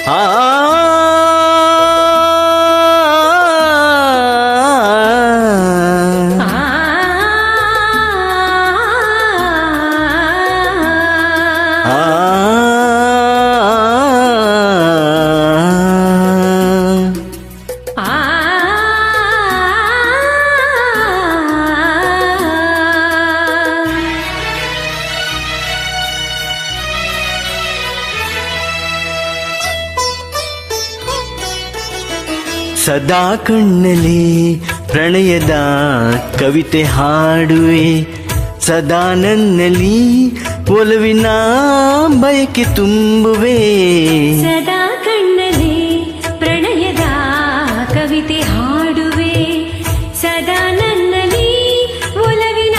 ಆ ಸದಾ ಕಣ್ಣಲ್ಲಿ ಪ್ರಣಯದ ಕವಿತೆ ಹಾಡುವೆ, ಸದಾ ನನ್ನಲ್ಲಿ ಒಲವಿನ ಬಯಕೆ ತುಂಬುವೆ. ಸದಾ ಕಣ್ಣಲ್ಲಿ ಪ್ರಣಯದ ಕವಿತೆ ಹಾಡುವೆ, ಸದಾ ನನ್ನಲ್ಲಿ ಒಲವಿನ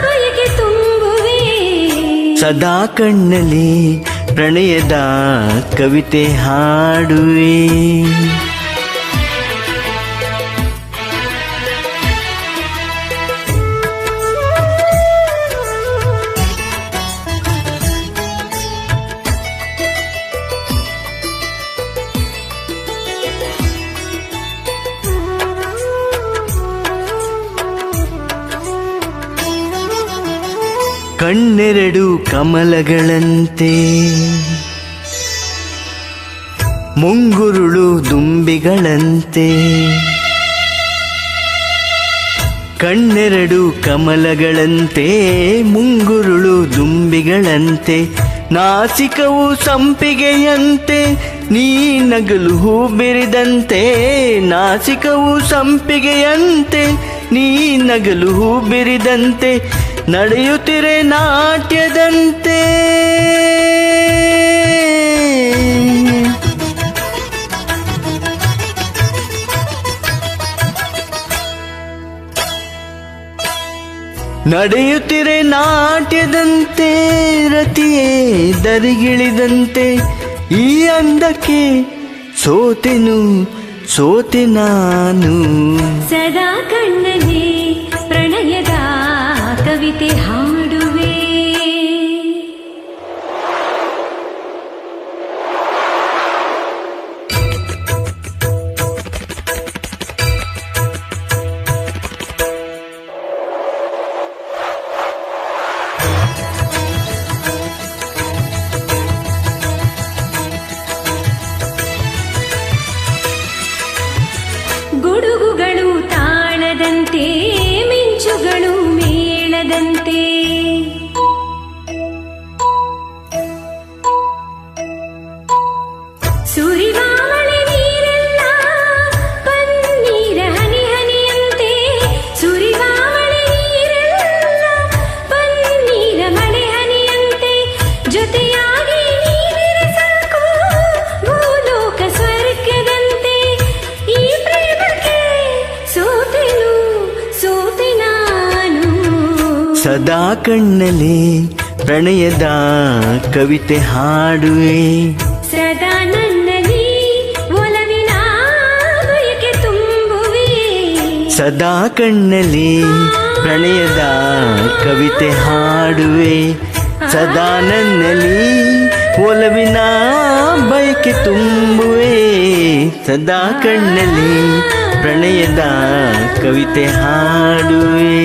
ಬಯಕೆ ತುಂಬುವೆ. ಸದಾ ಕಣ್ಣಲ್ಲಿ ಪ್ರಣಯದ ಕವಿತೆ ಹಾಡುವೆ. ಕಣ್ಣೆರಡು ಕಮಲಗಳಂತೆ, ಮುಂಗುರುಳು ದುಂಬಿಗಳಂತೆ. ಕಣ್ಣೆರಡು ಕಮಲಗಳಂತೆ, ಮುಂಗುರುಳು ದುಂಬಿಗಳಂತೆ. ನಾಸಿಕವು ಸಂಪಿಗೆಯಂತೆ, ನೀ ನಗಲು ಹೂ ಬಿರಿದಂತೆ. ನಾಸಿಕವು ಸಂಪಿಗೆಯಂತೆ, ನೀ ನಗಲು ಹೂ ಬಿರಿದಂತೆ. ನಡೆಯುತ್ತಿರೆ ನಾಟ್ಯದಂತೆ. ನಡೆಯುತ್ತಿರೆ ನಾಟ್ಯದಂತೆ, ರತಿಯೇ ದರಿಗಿಳಿದಂತೆ. ಈ ಅಂದಕ್ಕೆ ಸೋತೆನು ಸೋತೆ ನಾನು. ಸದಾ ಕಣ್ಣಲ್ಲಿ ಪ್ರಣಯದ ಕವಿತೆ ಹಾಡುವೆ. ಗುಡುಗುಗಳು ತಾಳದಂತೆ, ಮಿಂಚುಗಳು ಮೇಳದಂತೆ. ಸುರಿವಾಮಳೆ ನೀರೆಲ್ಲ ಪನ್ನೀರ ಹನಿ ಹನಿಯಂತೆ. ಸುರಿವಾಮಳೆ ನೀರೆಲ್ಲ ಪನ್ನೀರ ಮಳೆ ಹನಿಯಂತೆ. ಜೊತೆಯಾಗಿ ನೀರಿನ ಸಾಕು ಭೂಲೋಕ ಸ್ವರ್ಗದಂತೆ. ಈ ಪ್ರೇಮಕ್ಕೆ ಸೋತೆನು ಸೋತೆ ನಾನು. ಸದಾ ಕಣ್ಣಲ್ಲಿ ಪ್ರಣಯದ ಕವಿತೆ ಹಾಡುವೆ, ಸದಾ ನನ್ನಲ್ಲಿ ಒಲವಿನ ಬಯಕೆ ತುಂಬುವೆ. ಸದಾ ಕಣ್ಣಲ್ಲಿ ಪ್ರಣಯದ ಕವಿತೆ ಹಾಡುವೆ, ಸದಾ ನನ್ನಲ್ಲಿ ಒಲವಿನ ಬಯಕೆ ತುಂಬುವೆ. ಸದಾ ಕಣ್ಣಲ್ಲಿ ಪ್ರಣಯದ ಕವಿತೆ ಹಾಡುವೆ.